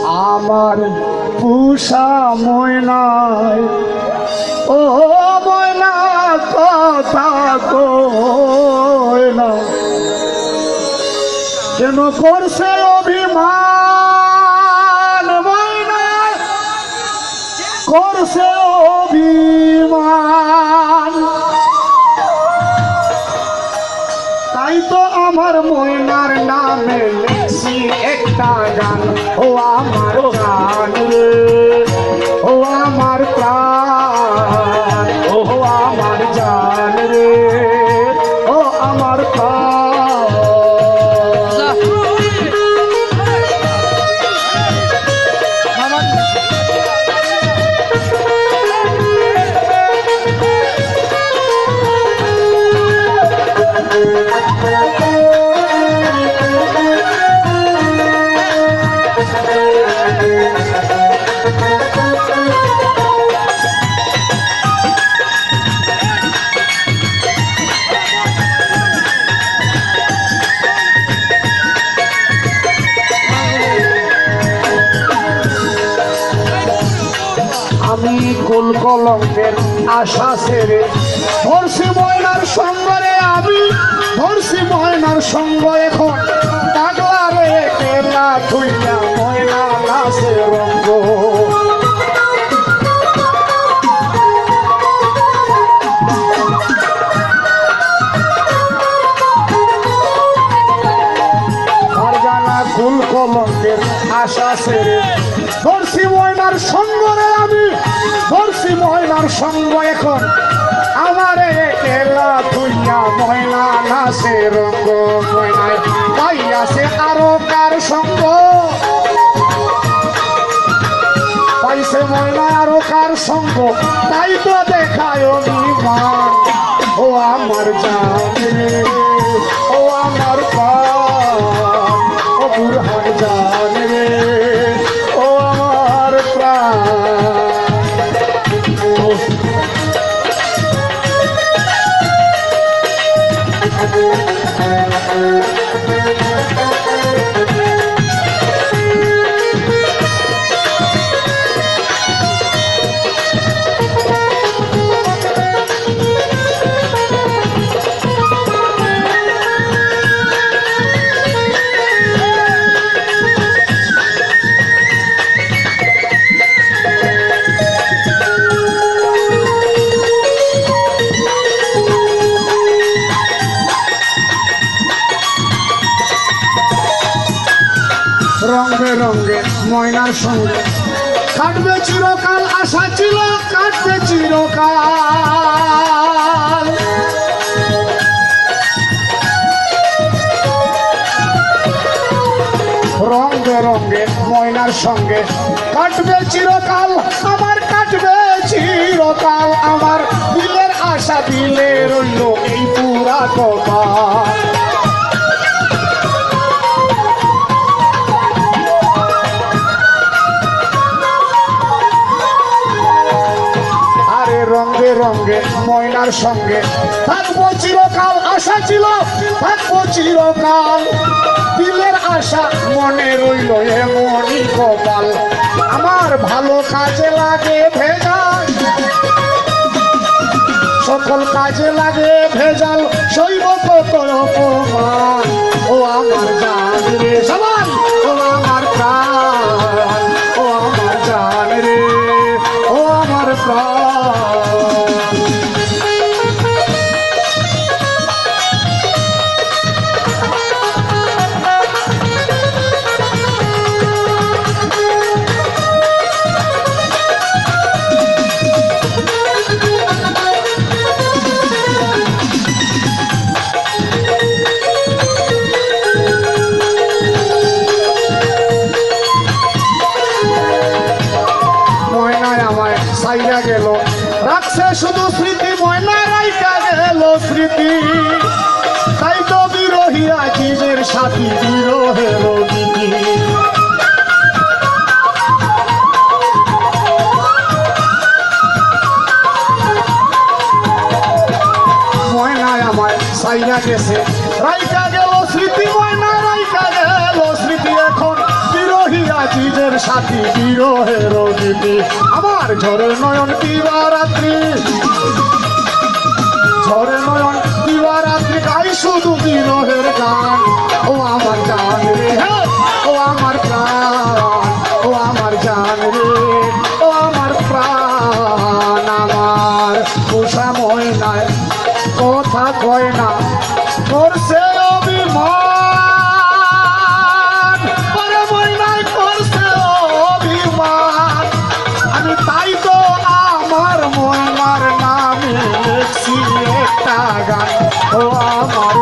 আমার পুষা ময়নায় ও ময়না কথা কই না কেন করছে অভিমান ময়না করছে অভিমান তাই তো আমার ময়নার নামে লিখছি একটা গান ও আমার গান রে ও আমার প্রাণ ও আমার জান রে ও আমার প্রাণ আমি কুল কলঙ্কের আশা ছেড়ে ধরছি ময়নার সঙ্গ রে আমি ধরছি ময়নার সঙ্গ এখন পাগলা রে কেলা থুইয়া ময়না নাচে রঙ্গ আর জানা কুল কলঙ্কের আশা ছেড়ে ধরছি ময়নার সঙ্গ রে আমি ধরছি ময়নার সঙ্গ এখন আমারে কেলা তুইয়া ময়না নাচে রঙ্গ ময়নায় পাইয়াছে আরো কার সঙ্গ পাইছে ময়না আরো কার সঙ্গ তাই তো দেখায় অভিমান ও আমার জান রে ও আমার প্রাণ ও বুরহান জান রে ও আমার প্রাণ রঙে রঙে ময়নার সঙ্গে কাটবে চিরকাল আশা ছিল কাটবে চিরকাল রঙে রঙে ময়নার সঙ্গে কাটবে চিরকাল আমার কাটবে চিরকাল আমার দিলের আশা দিলে রইল এই পুরা কপাল রঙে রঙে ময়নার সঙ্গে থাকবো চিরকাল আশা ছিল থাকবো চিরকাল দিলের আশা মনে রইল এমনই কপাল আমার ভালো কাজে লাগে ভেজাল সকল কাজে লাগে ভেজাল শৈব কত অপমান ও আমার জান রে সবাই ও আমার প্রাণ ও আমার জান রে ও আমার প্রাণ গেল রাখছে শুধু স্মৃতি ময়না রাইকা গেল স্মৃতি তাই তো বিরোহী জীবের সাথী বিরোহের গীতি ময়নায় আমায় সাইনা গেছে রাইকা গেল স্মৃতি ময়না রাইকা গেল স্মৃতি এখন বিরোহী জীবের প্রাণের সাথী বিরহের গীতি আমার ঝরে নয়ন দিবারাত্রি ঝরে নয়ন দিবারাত্রি গাই শুধু বিরহের গান ও আমার জান রে ও আমার প্রাণ ও আমার জান রে ও আমার প্রাণ আমার পোষা ময়নায় কথা কয় না করছে অভিমান পরে ময়নায় করছে অভিমান আমি তাই তো আমার ময়নার নামে লিখছি একটা গান ও আমার